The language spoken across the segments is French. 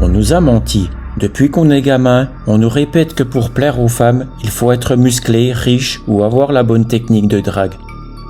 On nous a menti. Depuis qu'on est gamin, on nous répète que pour plaire aux femmes, il faut être musclé, riche ou avoir la bonne technique de drague.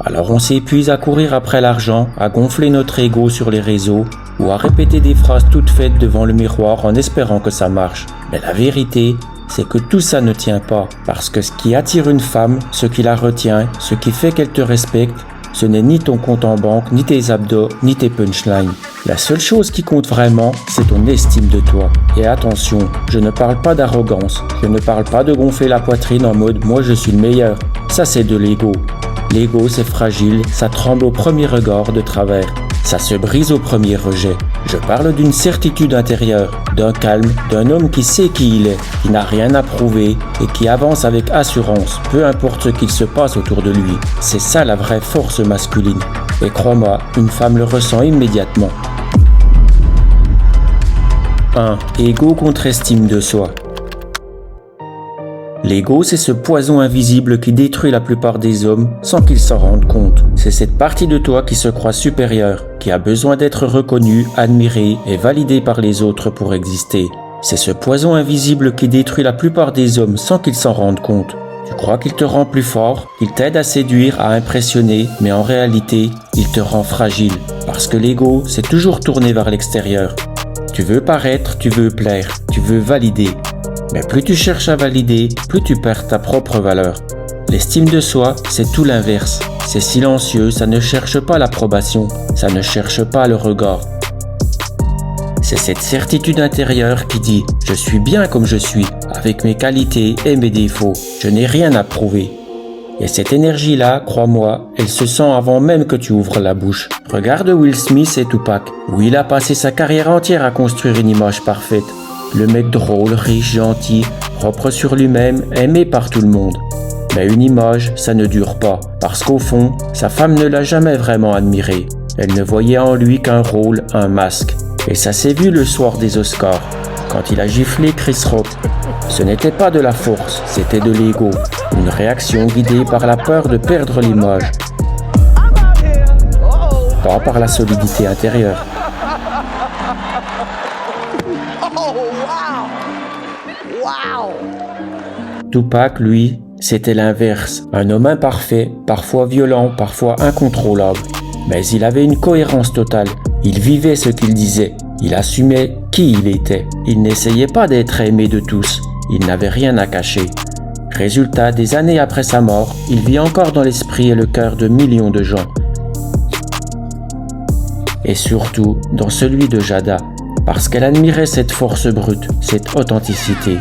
Alors on s'épuise à courir après l'argent, à gonfler notre ego sur les réseaux ou à répéter des phrases toutes faites devant le miroir en espérant que ça marche. Mais la vérité, c'est que tout ça ne tient pas, parce que ce qui attire une femme, ce qui la retient, ce qui fait qu'elle te respecte, ce n'est ni ton compte en banque, ni tes abdos, ni tes punchlines. La seule chose qui compte vraiment, c'est ton estime de toi. Et attention, je ne parle pas d'arrogance, je ne parle pas de gonfler la poitrine en mode « moi je suis le meilleur ». Ça c'est de l'ego. L'ego c'est fragile, ça tremble au premier regard de travers. Ça se brise au premier rejet. Je parle d'une certitude intérieure, d'un calme, d'un homme qui sait qui il est, qui n'a rien à prouver et qui avance avec assurance, peu importe ce qu'il se passe autour de lui. C'est ça la vraie force masculine. Et crois-moi, une femme le ressent immédiatement. 1. Ego contre estime de soi. L'ego, c'est ce poison invisible qui détruit la plupart des hommes sans qu'ils s'en rendent compte. C'est cette partie de toi qui se croit supérieure, qui a besoin d'être reconnue, admirée et validée par les autres pour exister. C'est ce poison invisible qui détruit la plupart des hommes sans qu'ils s'en rendent compte. Tu crois qu'il te rend plus fort, qu'il t'aide à séduire, à impressionner, mais en réalité, il te rend fragile. Parce que l'ego, c'est toujours tourné vers l'extérieur. Tu veux paraître, tu veux plaire, tu veux valider. Mais plus tu cherches à valider, plus tu perds ta propre valeur. L'estime de soi, c'est tout l'inverse. C'est silencieux, ça ne cherche pas l'approbation, ça ne cherche pas le regard. C'est cette certitude intérieure qui dit « Je suis bien comme je suis, avec mes qualités et mes défauts, je n'ai rien à prouver ». Et cette énergie-là, crois-moi, elle se sent avant même que tu ouvres la bouche. Regarde Will Smith et Tupac, où il a passé sa carrière entière à construire une image parfaite. Le mec drôle, riche, gentil, propre sur lui-même, aimé par tout le monde. Mais une image, ça ne dure pas, parce qu'au fond, sa femme ne l'a jamais vraiment admiré. Elle ne voyait en lui qu'un rôle, un masque. Et ça s'est vu le soir des Oscars, quand il a giflé Chris Rock. Ce n'était pas de la force, c'était de l'ego. Une réaction guidée par la peur de perdre l'image. Pas par la solidité intérieure. Tupac, lui, c'était l'inverse. Un homme imparfait, parfois violent, parfois incontrôlable. Mais il avait une cohérence totale. Il vivait ce qu'il disait. Il assumait qui il était. Il n'essayait pas d'être aimé de tous. Il n'avait rien à cacher. Résultat, des années après sa mort, il vit encore dans l'esprit et le cœur de millions de gens. Et surtout, dans celui de Jada, parce qu'elle admirait cette force brute, cette authenticité.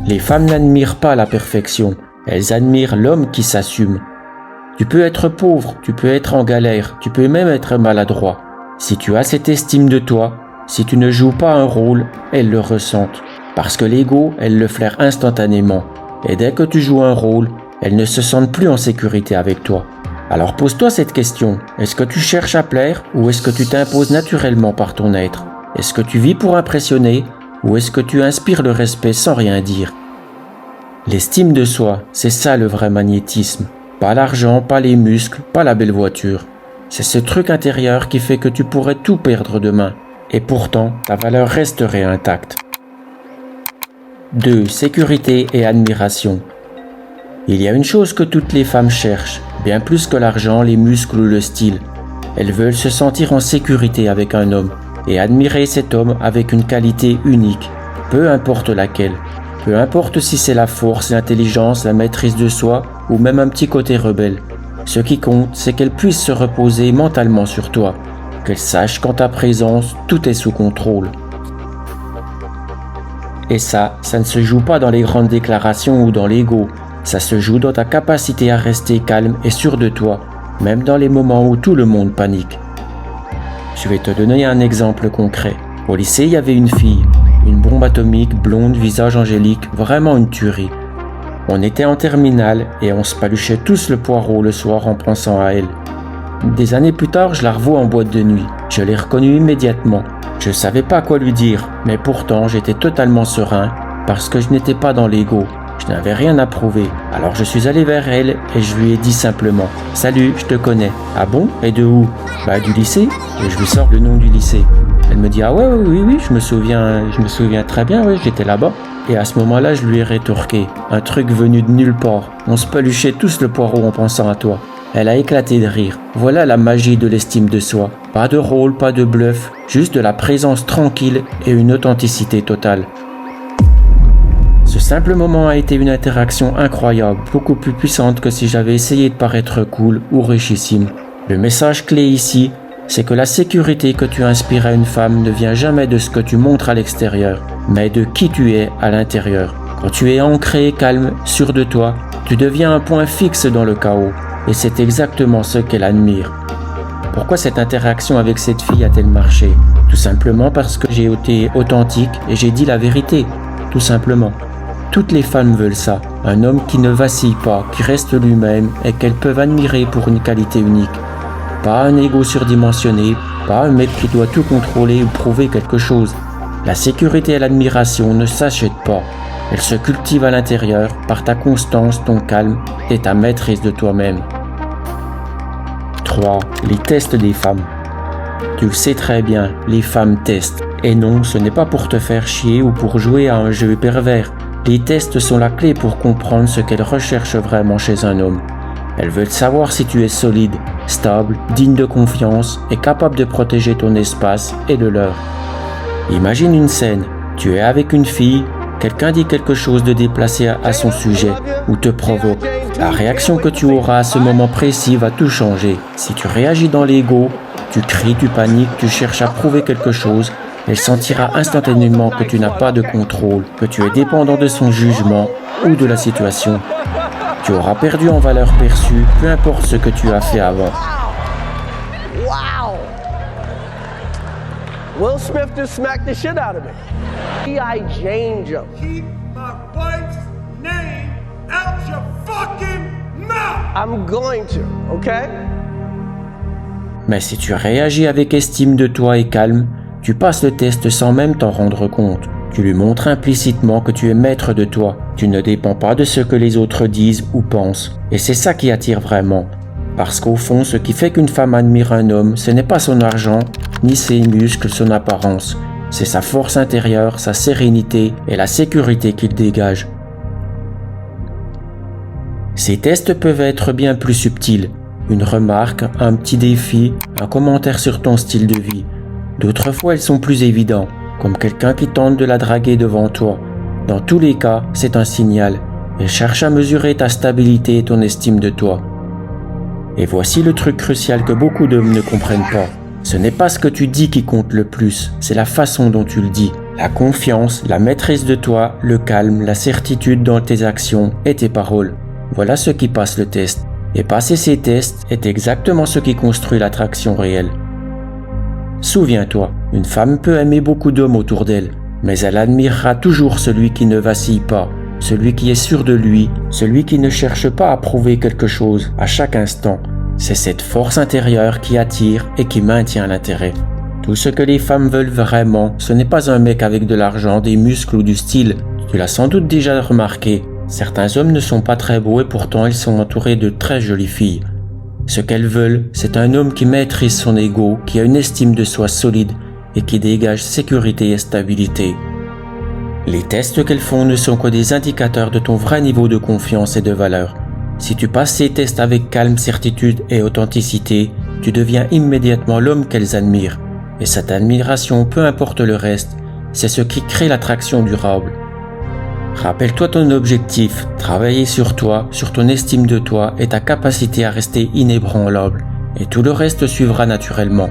Les femmes n'admirent pas la perfection, elles admirent l'homme qui s'assume. Tu peux être pauvre, tu peux être en galère, tu peux même être maladroit. Si tu as cette estime de toi, si tu ne joues pas un rôle, elles le ressentent. Parce que l'ego, elle le flaire instantanément. Et dès que tu joues un rôle, elles ne se sentent plus en sécurité avec toi. Alors pose-toi cette question, est-ce que tu cherches à plaire ou est-ce que tu t'imposes naturellement par ton être? Est-ce que tu vis pour impressionner ou est-ce que tu inspires le respect sans rien dire? L'estime de soi, c'est ça le vrai magnétisme. Pas l'argent, pas les muscles, pas la belle voiture. C'est ce truc intérieur qui fait que tu pourrais tout perdre demain. Et pourtant, ta valeur resterait intacte. 2. Sécurité et admiration. Il y a une chose que toutes les femmes cherchent, bien plus que l'argent, les muscles ou le style. Elles veulent se sentir en sécurité avec un homme et admirer cet homme avec une qualité unique, peu importe laquelle. Peu importe si c'est la force, l'intelligence, la maîtrise de soi ou même un petit côté rebelle. Ce qui compte, c'est qu'elle puisse se reposer mentalement sur toi, qu'elle sache qu'en ta présence, tout est sous contrôle. Et ça ne se joue pas dans les grandes déclarations ou dans l'ego, ça se joue dans ta capacité à rester calme et sûr de toi, même dans les moments où tout le monde panique. Je vais te donner un exemple concret. Au lycée, il y avait une fille, une bombe atomique, blonde, visage angélique, vraiment une tuerie. On était en terminale et on se paluchait tous le poireau le soir en pensant à elle. Des années plus tard, je la revois en boîte de nuit. Je l'ai reconnue immédiatement. Je savais pas quoi lui dire, mais pourtant j'étais totalement serein parce que je n'étais pas dans l'ego. Je n'avais rien à prouver. Alors je suis allé vers elle et je lui ai dit simplement « Salut, je te connais. » « Ah bon? Et de où? » « Bah du lycée. » Et je lui sors le nom du lycée. Elle me dit « Ah ouais, oui, je me souviens très bien, oui, j'étais là-bas. » Et à ce moment-là, je lui ai rétorqué, un truc venu de nulle part. On se peluchait tous le poireau en pensant à toi. Elle a éclaté de rire. Voilà la magie de l'estime de soi. Pas de rôle, pas de bluff, juste de la présence tranquille et une authenticité totale. Ce simple moment a été une interaction incroyable, beaucoup plus puissante que si j'avais essayé de paraître cool ou richissime. Le message clé ici, c'est que la sécurité que tu inspires à une femme ne vient jamais de ce que tu montres à l'extérieur, mais de qui tu es à l'intérieur. Quand tu es ancré, calme, sûr de toi, tu deviens un point fixe dans le chaos, et c'est exactement ce qu'elle admire. Pourquoi cette interaction avec cette fille a-t-elle marché? Tout simplement parce que j'ai été authentique et j'ai dit la vérité, tout simplement. Toutes les femmes veulent ça, un homme qui ne vacille pas, qui reste lui-même et qu'elles peuvent admirer pour une qualité unique. Pas un ego surdimensionné, pas un mec qui doit tout contrôler ou prouver quelque chose. La sécurité et l'admiration ne s'achètent pas. Elles se cultivent à l'intérieur par ta constance, ton calme et ta maîtrise de toi-même. 3. Les tests des femmes. Tu le sais très bien, les femmes testent. Et non, ce n'est pas pour te faire chier ou pour jouer à un jeu pervers. Les tests sont la clé pour comprendre ce qu'elles recherchent vraiment chez un homme. Elles veulent savoir si tu es solide, stable, digne de confiance et capable de protéger ton espace et le leur. Imagine une scène, tu es avec une fille, quelqu'un dit quelque chose de déplacé à son sujet ou te provoque. La réaction que tu auras à ce moment précis va tout changer. Si tu réagis dans l'ego, tu cries, tu paniques, tu cherches à prouver quelque chose, elle sentira instantanément que tu n'as pas de contrôle, que tu es dépendant de son jugement ou de la situation. Tu auras perdu en valeur perçue, peu importe ce que tu as fait avant. Wow! Will Smith just smacked the shit out of me. G.I. Jane jump. Keep my wife's name out your fucking mouth! I'm going to, okay? Mais si tu réagis avec estime de toi et calme, tu passes le test sans même t'en rendre compte. Tu lui montres implicitement que tu es maître de toi. Tu ne dépends pas de ce que les autres disent ou pensent. Et c'est ça qui attire vraiment. Parce qu'au fond, ce qui fait qu'une femme admire un homme, ce n'est pas son argent, ni ses muscles, son apparence. C'est sa force intérieure, sa sérénité et la sécurité qu'il dégage. Ces tests peuvent être bien plus subtils. Une remarque, un petit défi, un commentaire sur ton style de vie. D'autres fois, ils sont plus évidents, comme quelqu'un qui tente de la draguer devant toi. Dans tous les cas, c'est un signal. Elle cherche à mesurer ta stabilité et ton estime de toi. Et voici le truc crucial que beaucoup d'hommes ne comprennent pas. Ce n'est pas ce que tu dis qui compte le plus, c'est la façon dont tu le dis. La confiance, la maîtrise de toi, le calme, la certitude dans tes actions et tes paroles. Voilà ce qui passe le test. Et passer ces tests est exactement ce qui construit l'attraction réelle. Souviens-toi, une femme peut aimer beaucoup d'hommes autour d'elle, mais elle admirera toujours celui qui ne vacille pas, celui qui est sûr de lui, celui qui ne cherche pas à prouver quelque chose à chaque instant. C'est cette force intérieure qui attire et qui maintient l'intérêt. Tout ce que les femmes veulent vraiment, ce n'est pas un mec avec de l'argent, des muscles ou du style. Tu l'as sans doute déjà remarqué. Certains hommes ne sont pas très beaux et pourtant ils sont entourés de très jolies filles. Ce qu'elles veulent, c'est un homme qui maîtrise son ego, qui a une estime de soi solide et qui dégage sécurité et stabilité. Les tests qu'elles font ne sont que des indicateurs de ton vrai niveau de confiance et de valeur. Si tu passes ces tests avec calme, certitude et authenticité, tu deviens immédiatement l'homme qu'elles admirent. Et cette admiration, peu importe le reste, c'est ce qui crée l'attraction durable. Rappelle-toi ton objectif, travailler sur toi, sur ton estime de toi et ta capacité à rester inébranlable, et tout le reste suivra naturellement.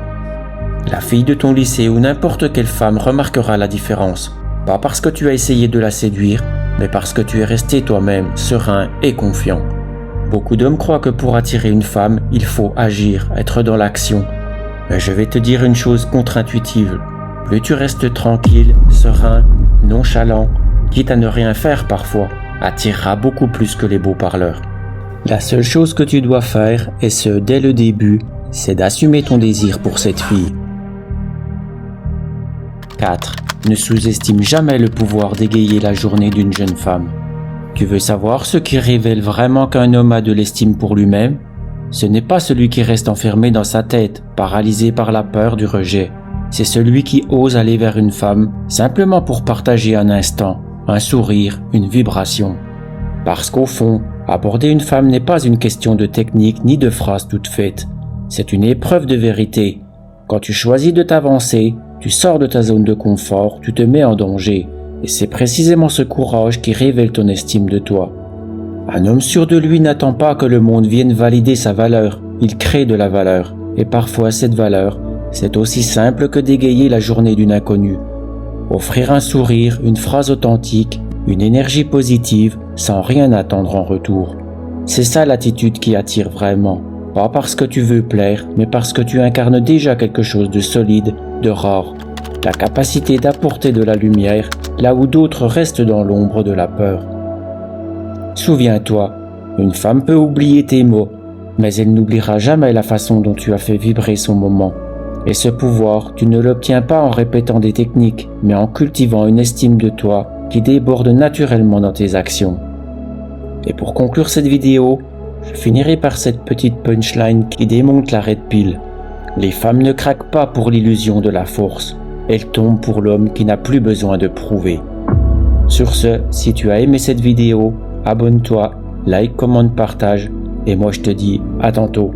La fille de ton lycée ou n'importe quelle femme remarquera la différence, pas parce que tu as essayé de la séduire, mais parce que tu es resté toi-même, serein et confiant. Beaucoup d'hommes croient que pour attirer une femme, il faut agir, être dans l'action. Mais je vais te dire une chose contre-intuitive. Plus tu restes tranquille, serein, nonchalant, quitte à ne rien faire parfois, attirera beaucoup plus que les beaux parleurs. La seule chose que tu dois faire, et ce dès le début, c'est d'assumer ton désir pour cette fille. 4. Ne sous-estime jamais le pouvoir d'égayer la journée d'une jeune femme. Tu veux savoir ce qui révèle vraiment qu'un homme a de l'estime pour lui-même? Ce n'est pas celui qui reste enfermé dans sa tête, paralysé par la peur du rejet. c'est celui qui ose aller vers une femme simplement pour partager un instant, un sourire, une vibration. Parce qu'au fond, aborder une femme n'est pas une question de technique ni de phrases toutes faites. C'est une épreuve de vérité. Quand tu choisis de t'avancer, tu sors de ta zone de confort, tu te mets en danger. Et c'est précisément ce courage qui révèle ton estime de toi. Un homme sûr de lui n'attend pas que le monde vienne valider sa valeur. Il crée de la valeur. Et parfois cette valeur, c'est aussi simple que d'égayer la journée d'une inconnue. Offrir un sourire, une phrase authentique, une énergie positive, sans rien attendre en retour. C'est ça l'attitude qui attire vraiment. Pas parce que tu veux plaire, mais parce que tu incarnes déjà quelque chose de solide, de rare. La capacité d'apporter de la lumière là où d'autres restent dans l'ombre de la peur. Souviens-toi, une femme peut oublier tes mots, mais elle n'oubliera jamais la façon dont tu as fait vibrer son moment. Et ce pouvoir, tu ne l'obtiens pas en répétant des techniques, mais en cultivant une estime de toi qui déborde naturellement dans tes actions. Et pour conclure cette vidéo, je finirai par cette petite punchline qui démonte la red pill. Les femmes ne craquent pas pour l'illusion de la force, elles tombent pour l'homme qui n'a plus besoin de prouver. Sur ce, si tu as aimé cette vidéo, abonne-toi, like, commente, partage, et moi je te dis à tantôt.